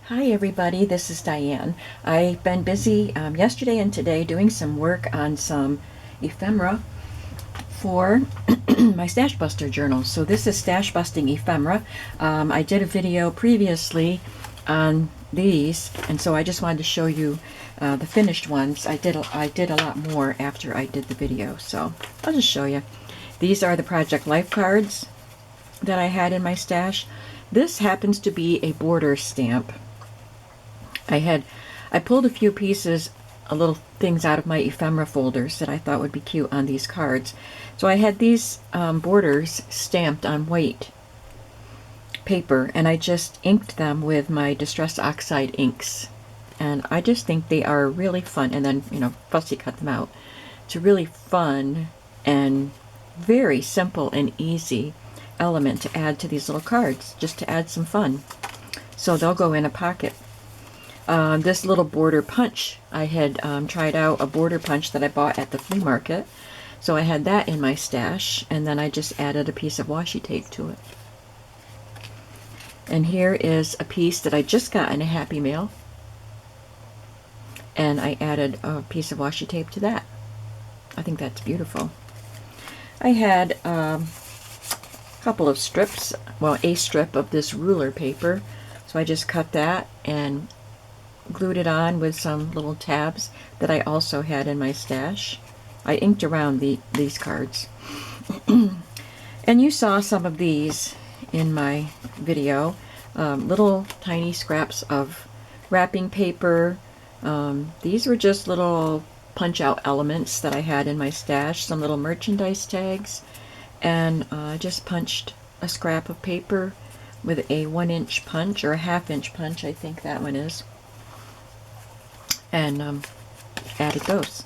Hi everybody, this is Diane. I've been busy yesterday and today doing some work on some ephemera for my Stash Buster journal. So this is Stash Busting Ephemera. I did a video previously on these, and so I just wanted to show you the finished ones. I did a lot more after I did the video, so I'll just show you. These are the Project Life cards that I had in my stash. This happens to be a border stamp. I pulled a few pieces, little things out of my ephemera folders that I thought would be cute on these cards. So I had these borders stamped on white paper, and I just inked them with my Distress Oxide inks. And I just think they are really fun. And then, fussy cut them out. It's a really fun and very simple and easy element to add to these little cards, just to add some fun. So they'll go in a pocket. This little border punch, I had tried out a border punch that I bought at the flea market. So I had that in my stash, and then I just added a piece of washi tape to it. And here is a piece that I just got in a Happy Mail. And I added a piece of washi tape to that. I think that's beautiful. I had a couple of strips, well, a strip of this ruler paper. So I just cut that and glued it on with some little tabs that I also had in my stash. I inked around these cards. And you saw some of these in my video. Little tiny scraps of wrapping paper. These were just little punch out elements that I had in my stash. Some little merchandise tags. And I just punched a scrap of paper with a 1-inch punch, or a 1/2-inch punch, I think that one is. And added those.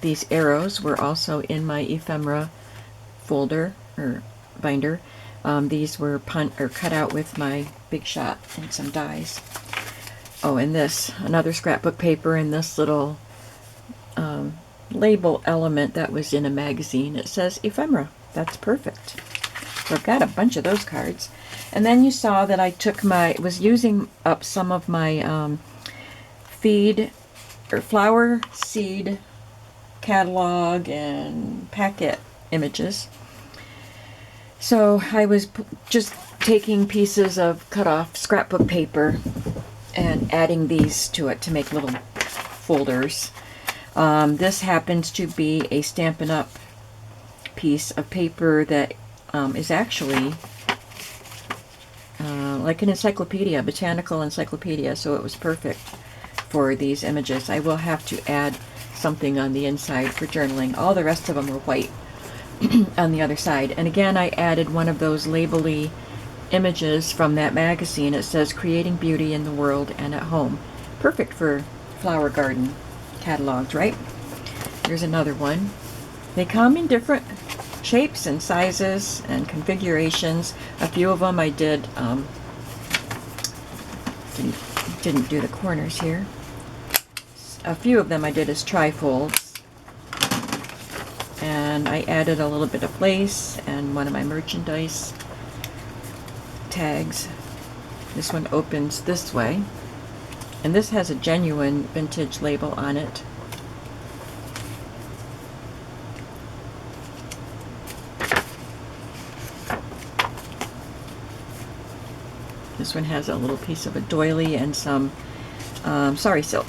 These arrows were also in my ephemera folder or binder. These were cut out with my Big Shot and some dies. Oh, and this, another scrapbook paper, and this little label element that was in a magazine. It says ephemera. That's perfect. So I've got a bunch of those cards. And then you saw that I was using up some of my flower seed catalog and packet images. So I was just taking pieces of cut off scrapbook paper and adding these to it to make little folders. This happens to be a Stampin' Up! Piece of paper that is actually like an encyclopedia, botanical encyclopedia, so it was perfect for these images. I will have to add something on the inside for journaling. All the rest of them were white on the other side. And again, I added one of those label-y images from that magazine. It says Creating Beauty in the World and at Home. Perfect for flower garden catalogs, right? Here's another one. They come in different shapes and sizes and configurations. A few of them I did didn't do the corners here. A few of them I did as trifolds, and I added a little bit of lace and one of my merchandise tags. This one opens this way, and this has a genuine vintage label on it. This one has a little piece of a doily and some sari silk.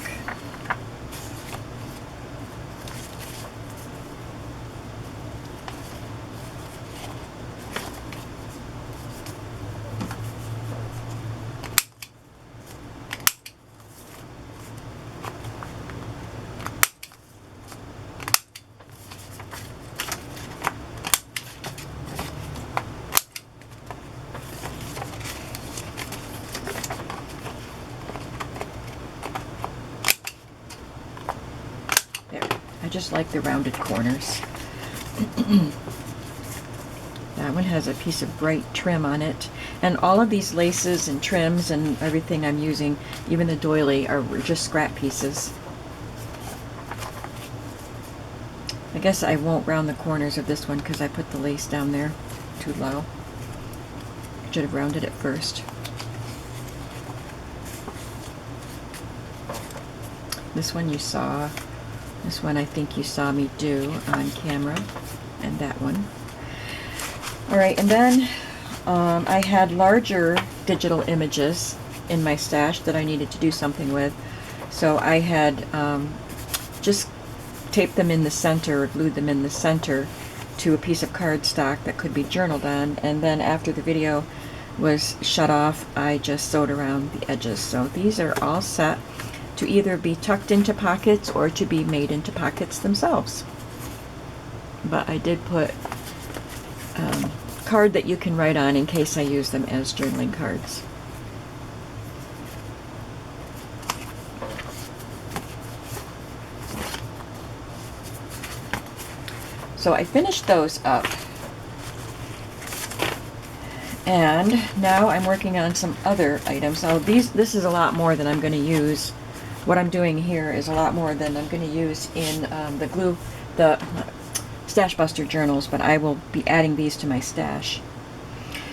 I just like the rounded corners. That one has a piece of bright trim on it. And all of these laces and trims and everything I'm using, even the doily, are just scrap pieces. I guess I won't round the corners of this one because I put the lace down there too low. Should have rounded it first. This one you saw. This one I think you saw me do on camera. And that one. Alright, and then I had larger digital images in my stash that I needed to do something with. So I had just taped them in the center, or glued them in the center to a piece of cardstock that could be journaled on, and then after the video was shut off, I just sewed around the edges. So these are all set to either be tucked into pockets or to be made into pockets themselves. But I did put card that you can write on in case I use them as journaling cards. So I finished those up, and now I'm working on some other items. So this is a lot more than I'm going to use. What I'm doing here is a lot more than I'm going to use in the Stash Buster journals, but I will be adding these to my stash.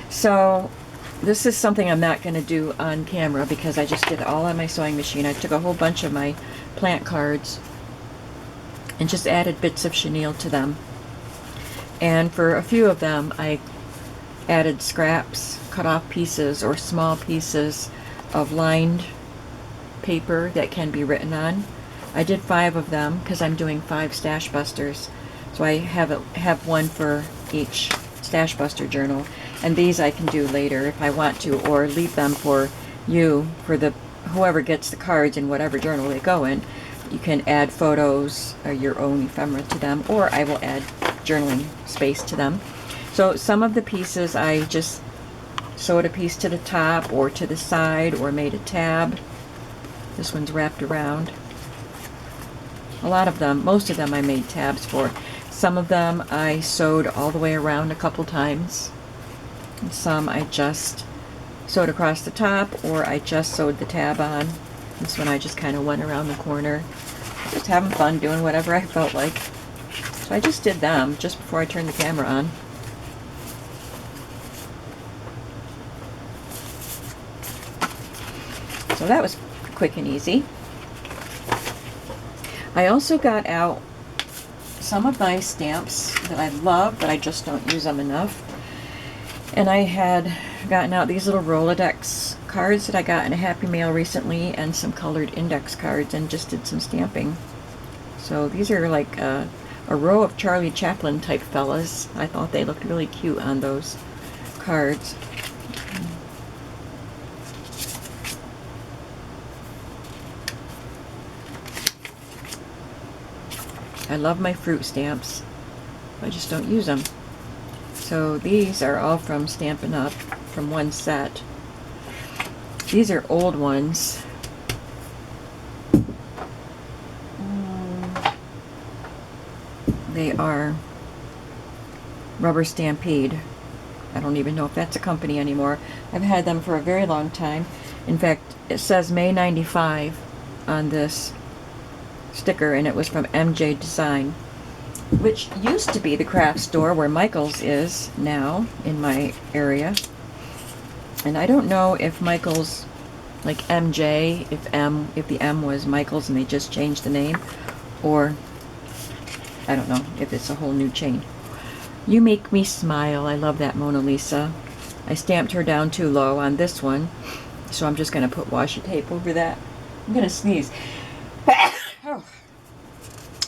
So this is something I'm not going to do on camera because I just did it all on my sewing machine. I took a whole bunch of my plant cards and just added bits of chenille to them. And for a few of them, I added scraps, cut off pieces, or small pieces of lined paper that can be written on. I did 5 of them because I'm doing 5 Stash Busters. So I have one for each Stash Buster journal. And these I can do later if I want to, or leave them for you, for whoever gets the cards in whatever journal they go in. You can add photos or your own ephemera to them, or I will add journaling space to them. So some of the pieces I just sewed a piece to the top or to the side or made a tab. This one's wrapped around. A lot of them, most of them I made tabs for. Some of them I sewed all the way around a couple times. And some I just sewed across the top, or I just sewed the tab on. This one I just kind of went around the corner. Just having fun doing whatever I felt like. So I just did them just before I turned the camera on. So that was quick and easy. I also got out some of my stamps that I love, but I just don't use them enough. And I had gotten out these little Rolodex cards that I got in a Happy Mail recently, and some colored index cards, and just did some stamping. So these are like a row of Charlie Chaplin type fellas. I thought they looked really cute on those cards. I love my fruit stamps. I just don't use them. So these are all from Stampin' Up! From one set. These are old ones. They are Rubber Stampede. I don't even know if that's a company anymore. I've had them for a very long time. In fact, it says May 95 on this sticker, and it was from MJ Design, which used to be the craft store where Michael's is now in my area. And I don't know if Michael's, like MJ, if the M was Michael's and they just changed the name, or I don't know if it's a whole new chain. You Make Me Smile. I love that Mona Lisa. I stamped her down too low on this one, so I'm just going to put washi tape over that. I'm going to sneeze. Oh.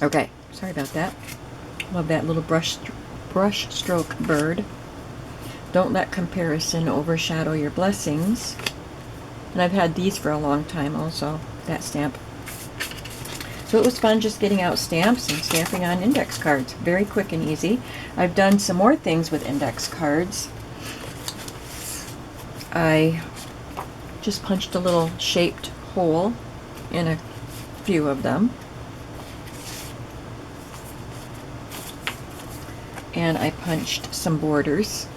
Okay, sorry about that. Love that little brush stroke bird. Don't let comparison overshadow your blessings. And I've had these for a long time also, that stamp. So it was fun just getting out stamps and stamping on index cards. Very quick and easy. I've done some more things with index cards. I just punched a little shaped hole in a few of them. And I punched some borders.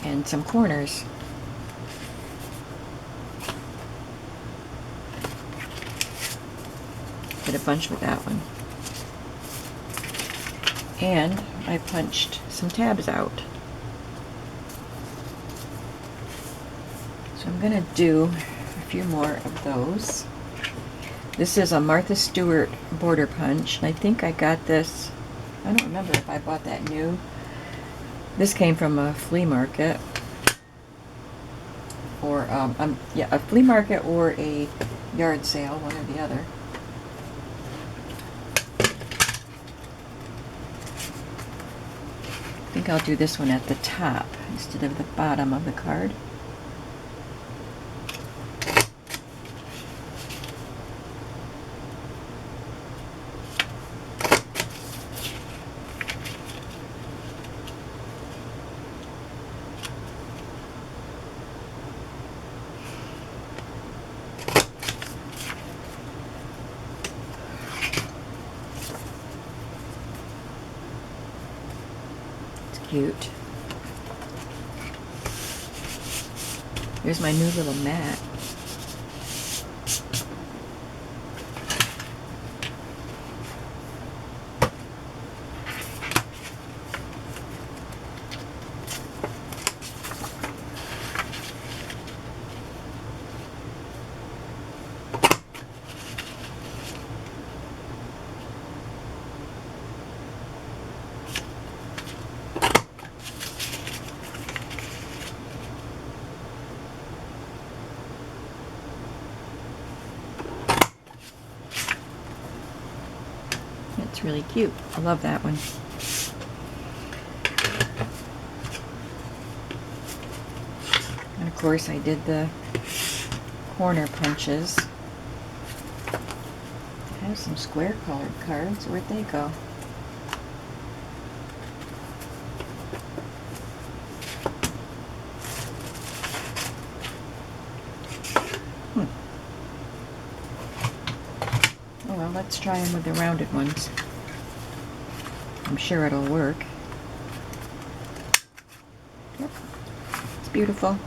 And some corners. Did a bunch with that one. And I punched some tabs out. So I'm going to do a few more of those. This is a Martha Stewart border punch, and I think I got this, I don't remember if I bought that new. This came from a flea market, or yeah, a flea market or a yard sale, one or the other. I think I'll do this one at the top instead of the bottom of the card. Cute. Here's my new little mat. It's really cute. I love that one. And of course I did the corner punches. I have some square colored cards. Where'd they go? Oh well, let's try them with the rounded ones. I'm sure it'll work. Yep. It's beautiful.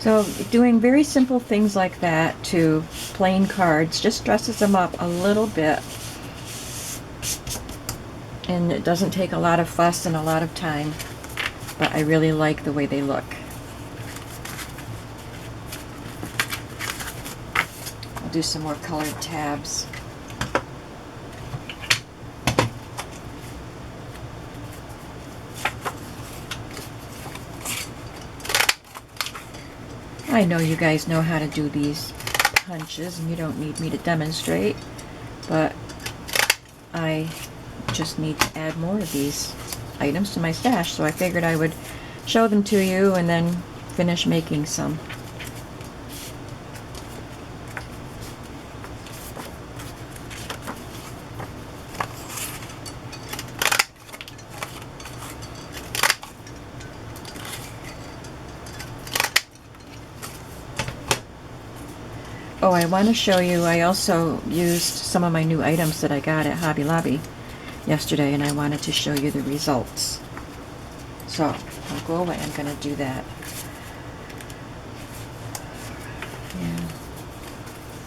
So doing very simple things like that to plain cards just dresses them up a little bit, and it doesn't take a lot of fuss and a lot of time, but I really like the way they look. I'll do some more colored tabs. I know you guys know how to do these punches and you don't need me to demonstrate, but I just need to add more of these items to my stash, so I figured I would show them to you and then finish making some. Oh, I want to show you, I also used some of my new items that I got at Hobby Lobby yesterday, and I wanted to show you the results. So, I'll go away, I'm going to do that. Yeah.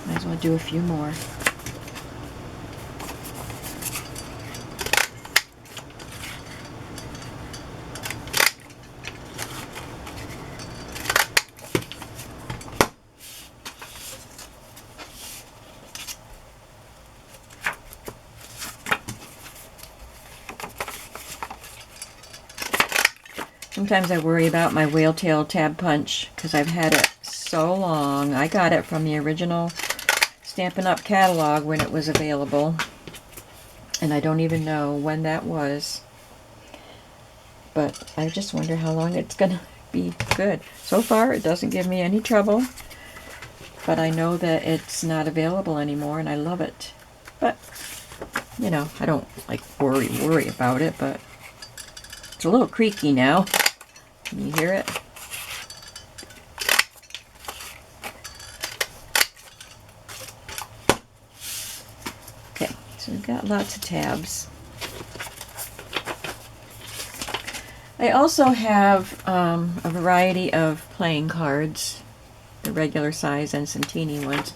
Might as well do a few more. Sometimes I worry about my whale tail tab punch because I've had it so long. I got it from the original Stampin' Up! Catalog when it was available. And I don't even know when that was. But I just wonder how long it's going to be good. So far, it doesn't give me any trouble. But I know that it's not available anymore, and I love it. But, you know, I don't, like, worry about it, but it's a little creaky now. Can you hear it? Okay, so we've got lots of tabs. I also have a variety of playing cards, the regular size and some teeny ones,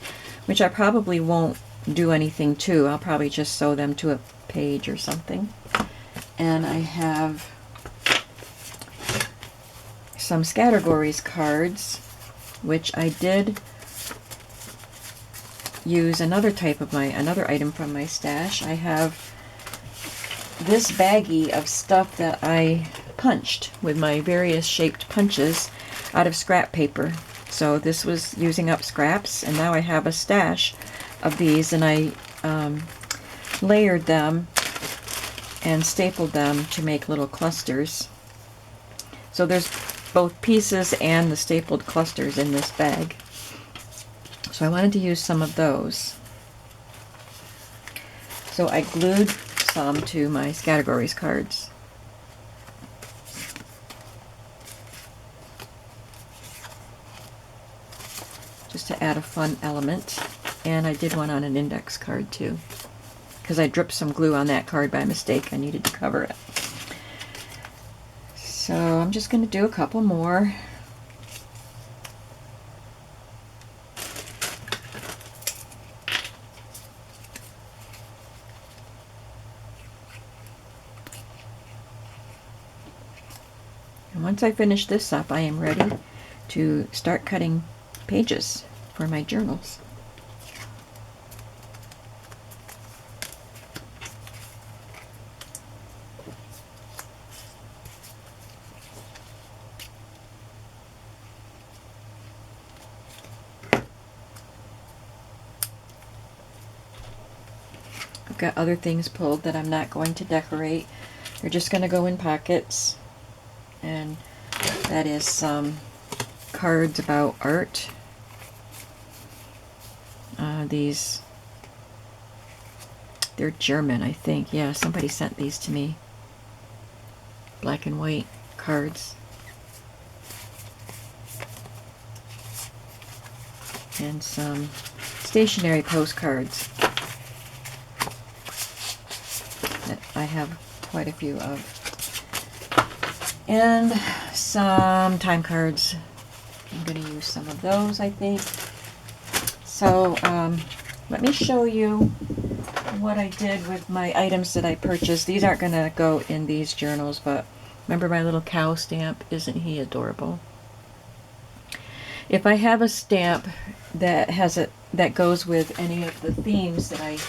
which I probably won't do anything to. I'll probably just sew them to a page or something. And I have some Scattergories cards, which I did use another item from my stash. I have this baggie of stuff that I punched with my various shaped punches out of scrap paper. So this was using up scraps, and now I have a stash of these, and I layered them and stapled them to make little clusters. So there's both pieces and the stapled clusters in this bag. So I wanted to use some of those. So I glued some to my Scattergories cards. Just to add a fun element. And I did one on an index card too, because I dripped some glue on that card by mistake. I needed to cover it. So I'm just going to do a couple more. And once I finish this up, I am ready to start cutting pages for my journals. I've got other things pulled that I'm not going to decorate. They're just going to go in pockets. And that is some cards about art. They're German, I think. Yeah, somebody sent these to me. Black and white cards. And some stationery postcards that I have quite a few of. And some time cards. I'm going to use some of those, I think. So let me show you what I did with my items that I purchased. These aren't going to go in these journals, but remember my little cow stamp? Isn't he adorable? If I have a stamp that that goes with any of the themes that I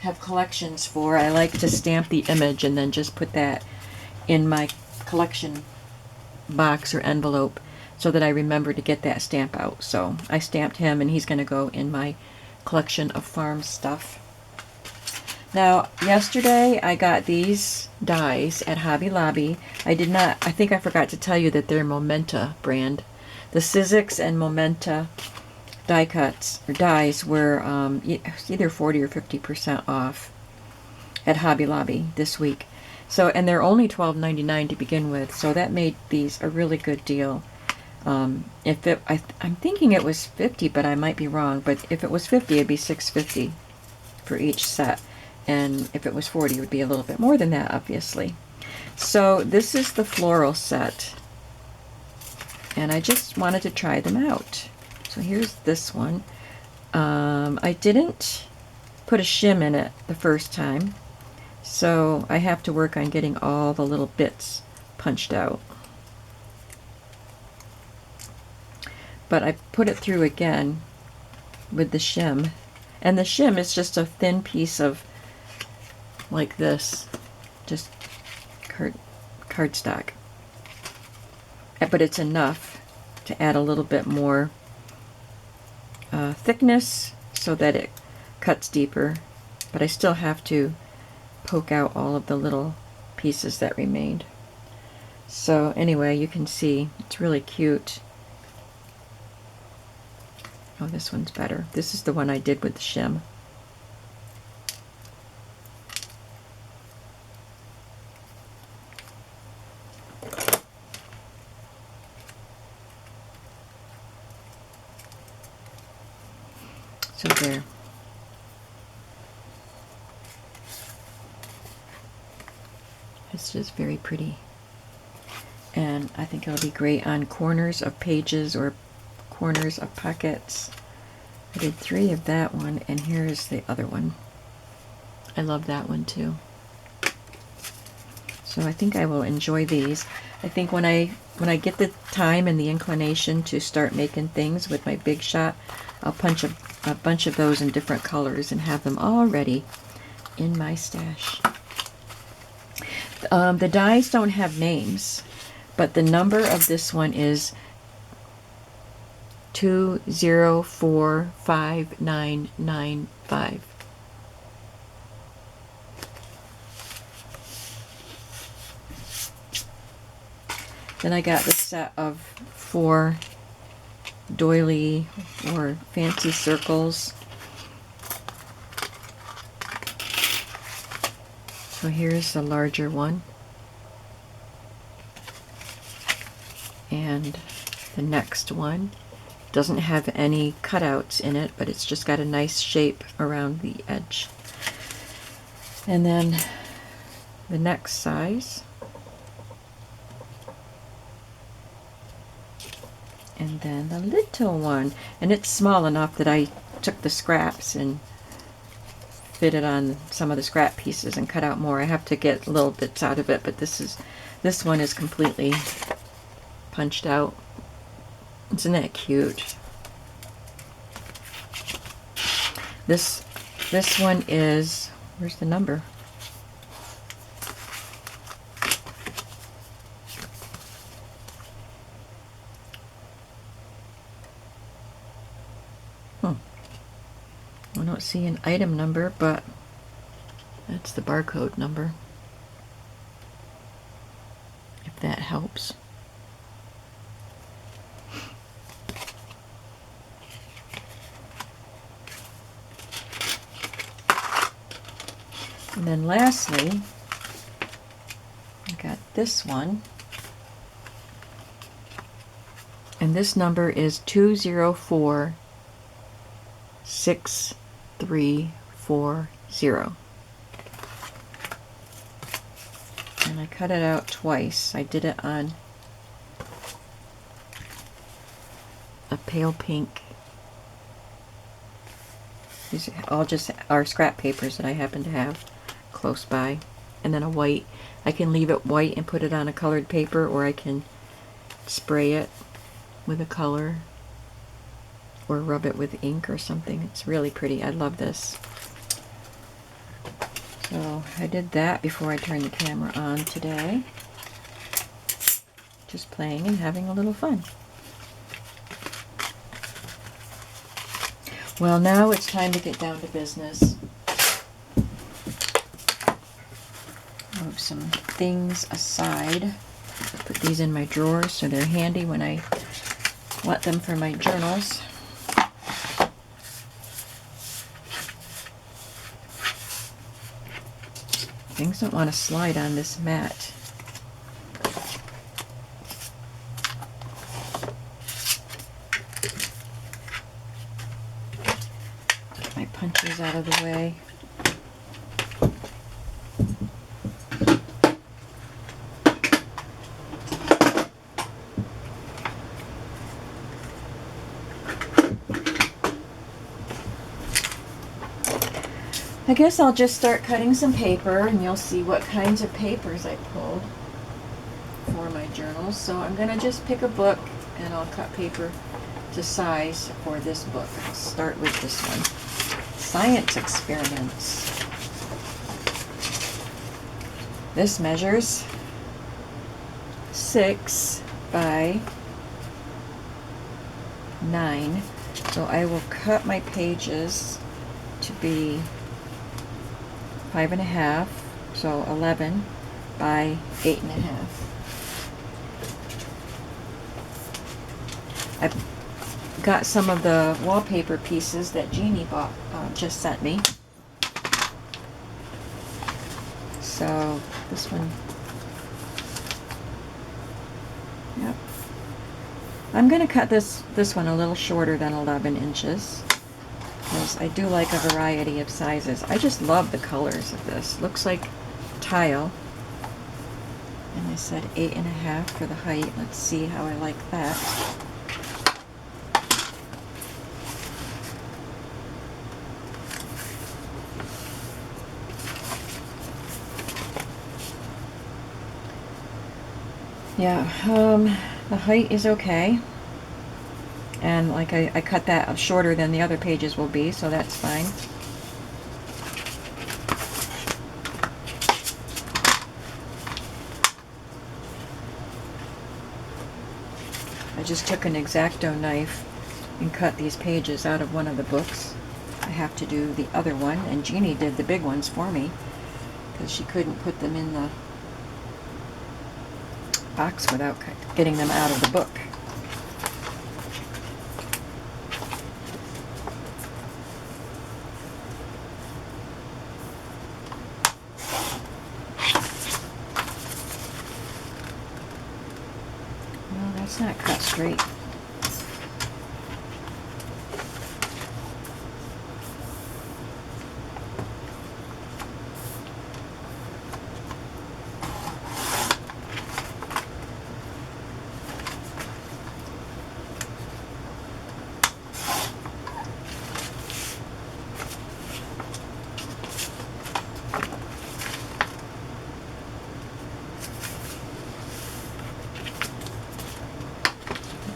have collections for, I like to stamp the image and then just put that in my collection box or envelope so that I remember to get that stamp out. So I stamped him, and he's going to go in my collection of farm stuff. Now, yesterday I got these dies at Hobby Lobby. I think I forgot to tell you that they're Momenta brand. The Sizzix and Momenta die cuts or dies were either 40 or 50% off at Hobby Lobby this week. So, and they're only $12.99 to begin with, so that made these a really good deal. I'm thinking it was 50, but I might be wrong. But if it was 50, it'd be $6.50 for each set, and if it was 40, it would be a little bit more than that, obviously. So this is the floral set, and I just wanted to try them out. So here's this one. I didn't put a shim in it the first time, so I have to work on getting all the little bits punched out. But I put it through again with the shim. And the shim is just a thin piece of, like this, just cardstock. But it's enough to add a little bit more thickness so that it cuts deeper, but I still have to poke out all of the little pieces that remained. So anyway, you can see it's really cute. Oh, this one's better. This is the one I did with the shim. So there. It's just very pretty. And I think it'll be great on corners of pages or corners of pockets. I did 3 of that one, and here's the other one. I love that one too. So I think I will enjoy these. I think when I get the time and the inclination to start making things with my Big Shot, I'll punch a bunch of those in different colors and have them all ready in my stash. The dies don't have names, but the number of this one is 204595. Then I got the set of 4 doily or fancy circles. So here's the larger one. And the next one doesn't have any cutouts in it, but it's just got a nice shape around the edge. And then the next size. And then the little one. And it's small enough that I took the scraps and fitted on some of the scrap pieces and cut out more. I have to get little bits out of it, but this one is completely punched out. Isn't that cute? This one is, where's the number? I don't see an item number, but that's the barcode number, if that helps. And then lastly, I got this one, and this number is 204634. And I cut it out twice. I did it on a pale pink. These all just are scrap papers that I happen to have close by. And then a white. I can leave it white and put it on a colored paper, or I can spray it with a color or rub it with ink or something. It's really pretty. I love this. So I did that before I turned the camera on today. Just playing and having a little fun. Well, now it's time to get down to business. Move some things aside. Put these in my drawers so they're handy when I want them for my journals. Things don't want to slide on this mat. Get my punches out of the way. I guess I'll just start cutting some paper, and you'll see what kinds of papers I pulled for my journals. So I'm going to just pick a book, and I'll cut paper to size for this book. I'll start with this one. Science Experiments. This measures 6 by 9. So I will cut my pages to be 5.5, so 11 by 8.5. I've got some of the wallpaper pieces that Jeannie bought, just sent me. So this one, yep. I'm going to cut this one a little shorter than 11 inches because I do like a variety of sizes. I just love the colors of this. Looks like tile. And I said 8.5 for the height. Let's see how I like that. Yeah, the height is okay. And like I cut that shorter than the other pages will be, so that's fine. I just took an X-Acto knife and cut these pages out of one of the books. I have to do the other one, and Jeannie did the big ones for me because she couldn't put them in the box without getting them out of the book. No, that's not cut straight.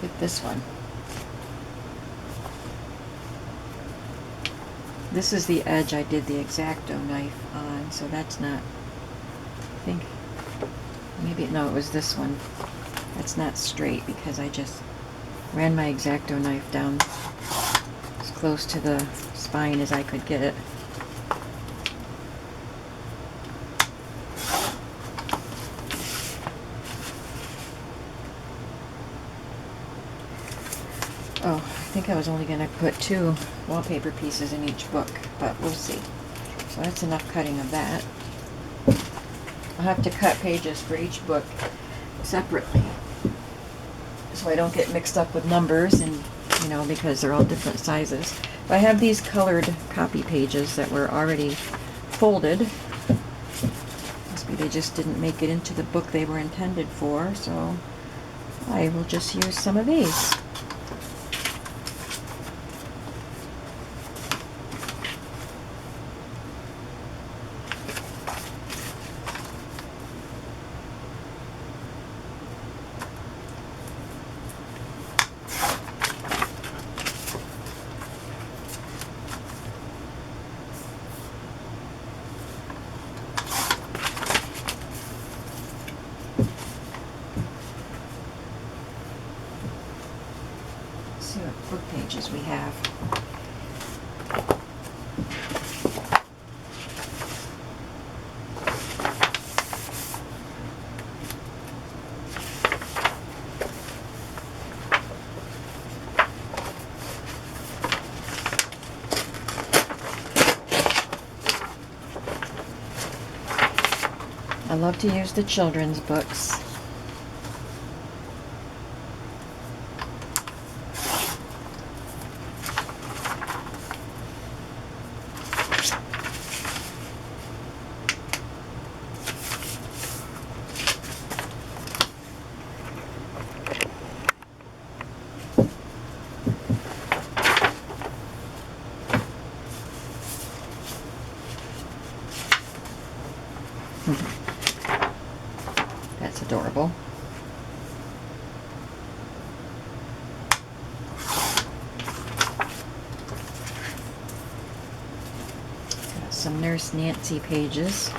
Look at this one. This is the edge I did the X-Acto knife on, so that's not, I think, maybe, no, it was this one. That's not straight because I just ran my X-Acto knife down as close to the spine as I could get it. Oh, I think I was only going to put 2 wallpaper pieces in each book, but we'll see. So that's enough cutting of that. I'll have to cut pages for each book separately so I don't get mixed up with numbers, and you know, because they're all different sizes. But I have these colored copy pages that were already folded. Must be they just didn't make it into the book they were intended for, so I will just use some of these. See what book pages we have. I love to use the children's books. That's adorable. Got some Nurse Nancy pages.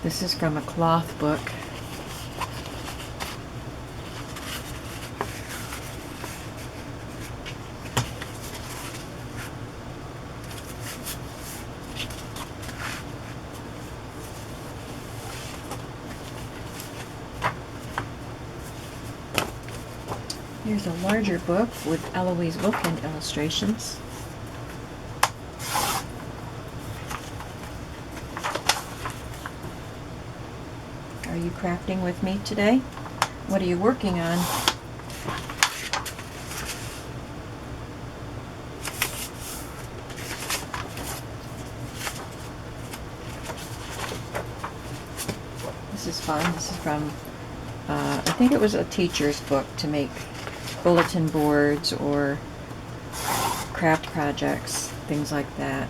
This is from a cloth book. Here's a larger book with Eloise Wilkin illustrations. Are you crafting with me today? What are you working on? This is fun. This is from, I think it was a teacher's book to make bulletin boards or craft projects, things like that.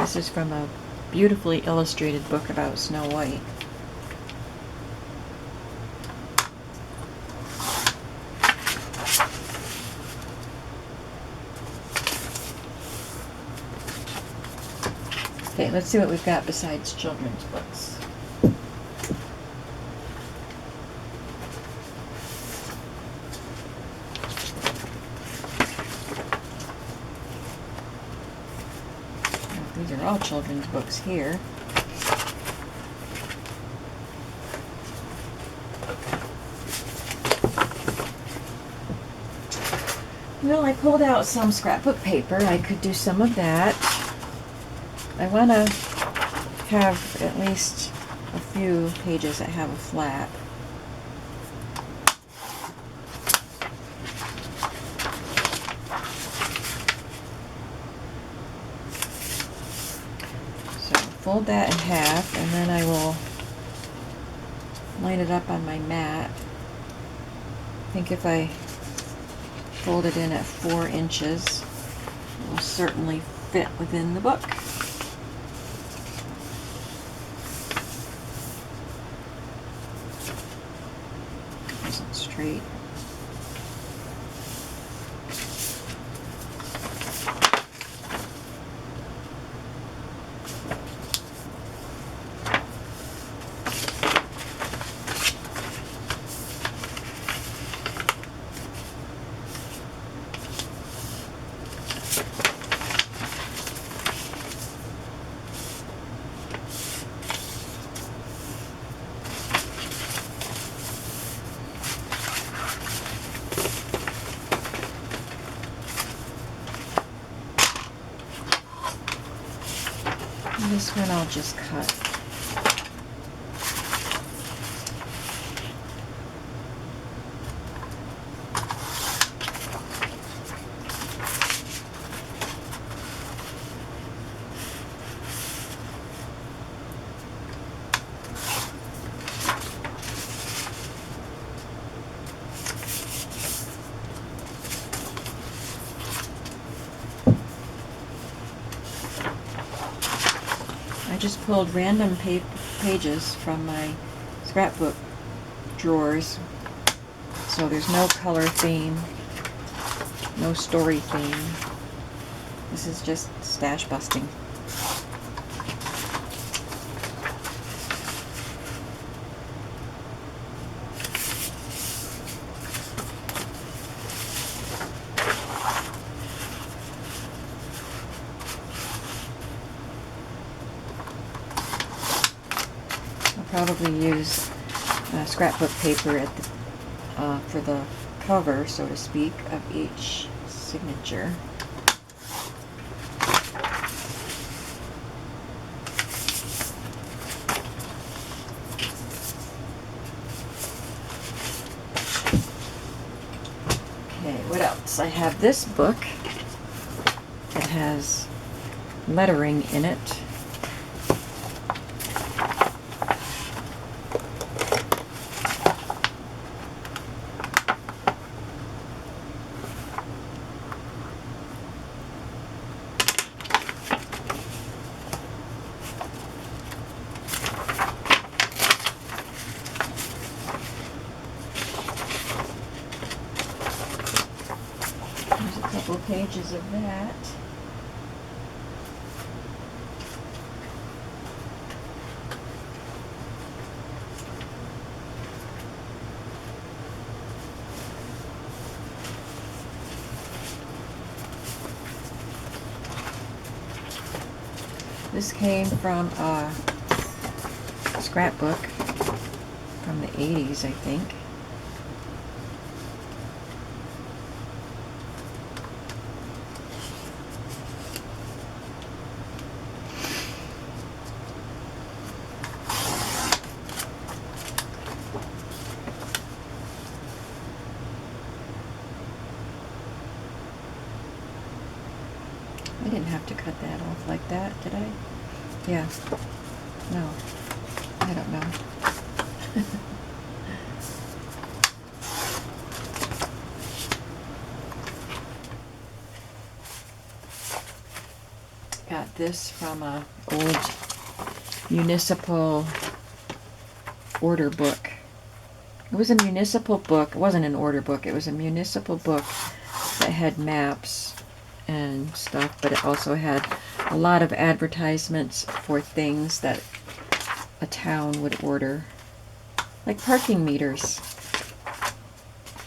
This is from a beautifully illustrated book about Snow White. Okay, let's see what we've got besides children's books. These are all children's books here. Well, I pulled out some scrapbook paper. I could do some of that. I want to have at least a few pages that have a flap. Fold that in half, and then I will line it up on my mat. I think if I fold it in at 4 inches, it will certainly fit within the book. Nice and straight. This one I'll just cut. I just pulled random pages from my scrapbook drawers, so there's no color theme, no story theme. This is just stash busting. Probably use scrapbook paper at the, for the cover, so to speak, of each signature. Okay, what else? I have this book that has lettering in it. couple pages of that. This came from a scrapbook from the 80s, I think. I didn't have to cut that off like that, did I? Yeah. No. I don't know. Got this from a old municipal order book. It was a municipal book. It wasn't an order book. It was a municipal book that had maps and stuff, but it also had a lot of advertisements for things that a town would order, like parking meters,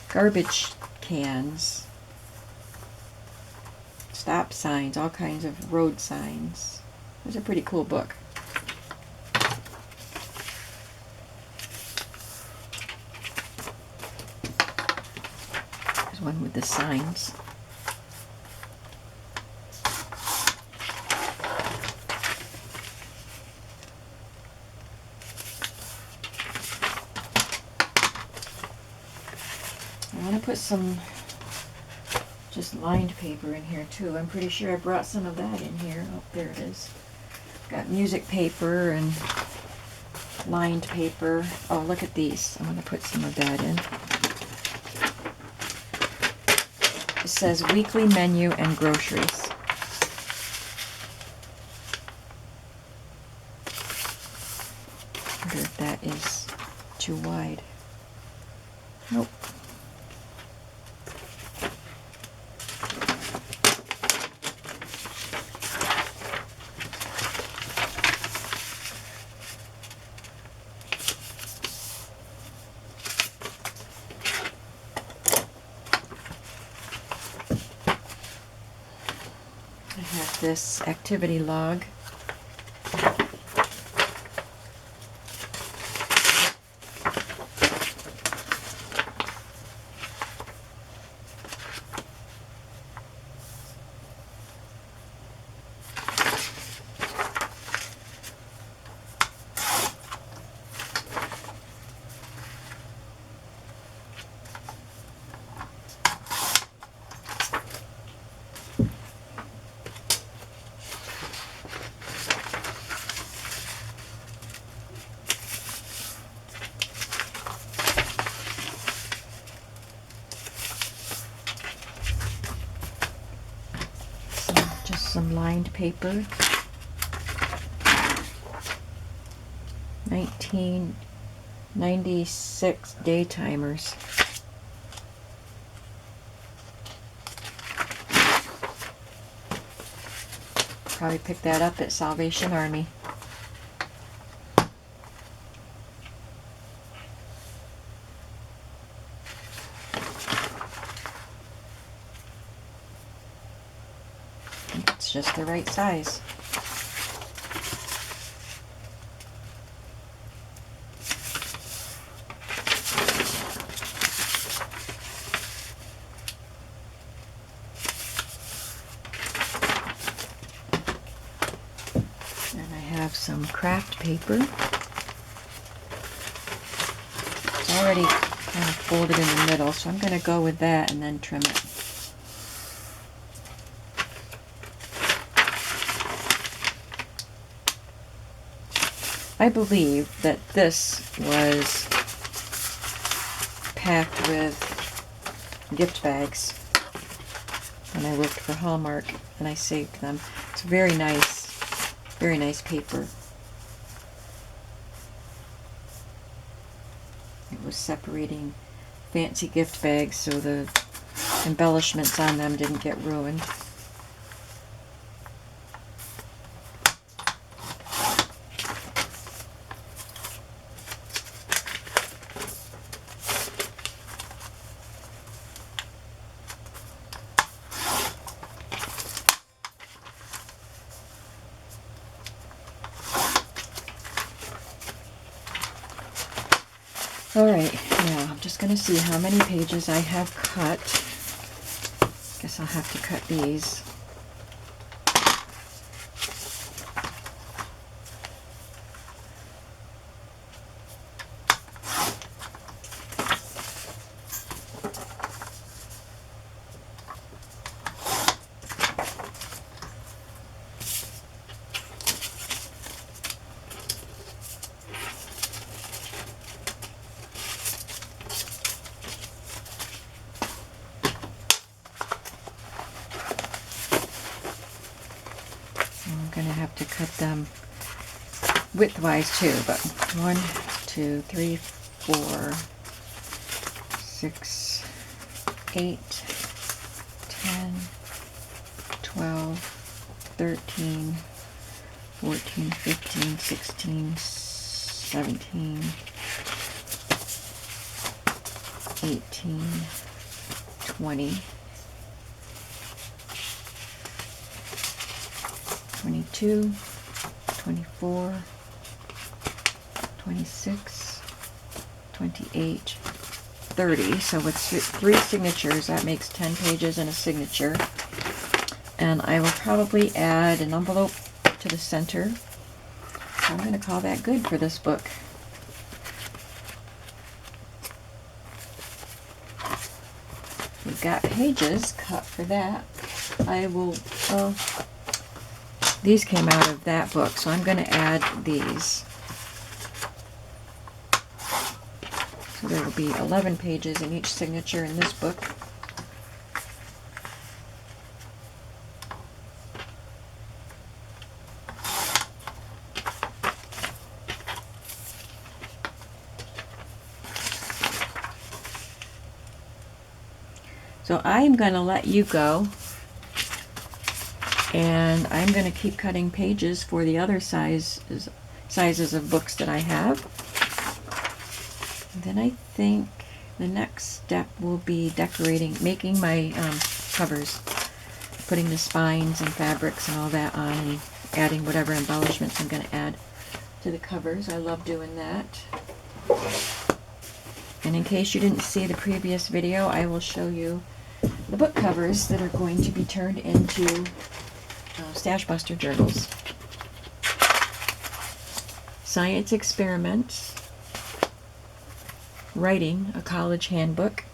garbage cans, stop signs, all kinds of road signs. It was a pretty cool book. There's one with the signs. I want to put some just lined paper in here too. I'm pretty sure I brought some of that in here. Oh, there it is. Got music paper and lined paper. Oh, look at these. I'm going to put some of that in. It says weekly menu and groceries. I wonder if that is too wide. Nope. I have this activity log. Some lined paper. 1996 day timers. Probably picked that up at Salvation Army. It's just the right size. And I have some craft paper. It's already kind of folded in the middle, so I'm going to go with that and then trim it. I believe that this was packed with gift bags when I worked for Hallmark, and I saved them. It's very nice paper. It was separating fancy gift bags so the embellishments on them didn't get ruined. Alright, now I'm just going to see how many pages I have cut. Guess I'll have to cut these. I'm going to have to cut them widthwise too, but 1, 2, 3, 4, 6, 8, 10, 12, 13, 14, 15, 16, 17, 18, 20, 22, 24, 26, 28, 30. So with 3 signatures, that makes 10 pages and a signature. And I will probably add an envelope to the center. So I'm going to call that good for this book. We've got pages cut for that. I will, these came out of that book, so I'm going to add these. So there will be 11 pages in each signature in this book. So I'm going to let you go, and I'm going to keep cutting pages for the other sizes of books that I have. And then I think the next step will be decorating, making my covers, putting the spines and fabrics and all that on, and adding whatever embellishments I'm going to add to the covers. I love doing that. And in case you didn't see the previous video, I will show you the book covers that are going to be turned into Stash Buster journals. Science Experiments, Writing, a College Handbook,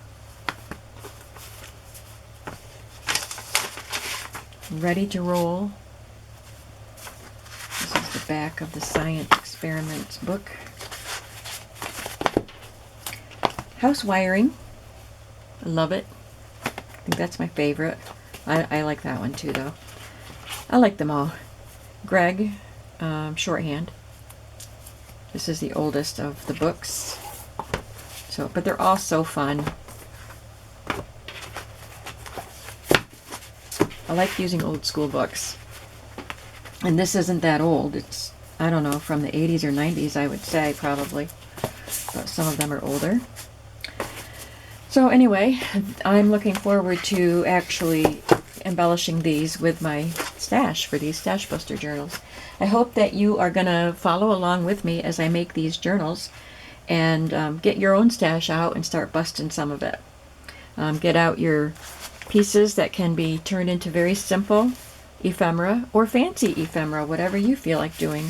Ready to Roll. This is the back of the Science Experiments book. House Wiring, I love it. I think that's my favorite. I like that one too, though. I like them all. Greg, shorthand. This is the oldest of the books. So, but they're all so fun. I like using old school books. And this isn't that old. It's, I don't know, from the 80s or 90s, I would say, probably. But some of them are older. So anyway, I'm looking forward to actually embellishing these with my stash for these Stash Buster journals. I hope that you are going to follow along with me as I make these journals and get your own stash out and start busting some of it. Get out your pieces that can be turned into very simple ephemera or fancy ephemera, whatever you feel like doing.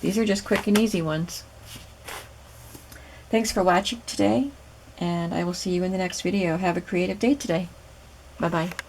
These are just quick and easy ones. Thanks for watching today, and I will see you in the next video. Have a creative day today. Bye-bye.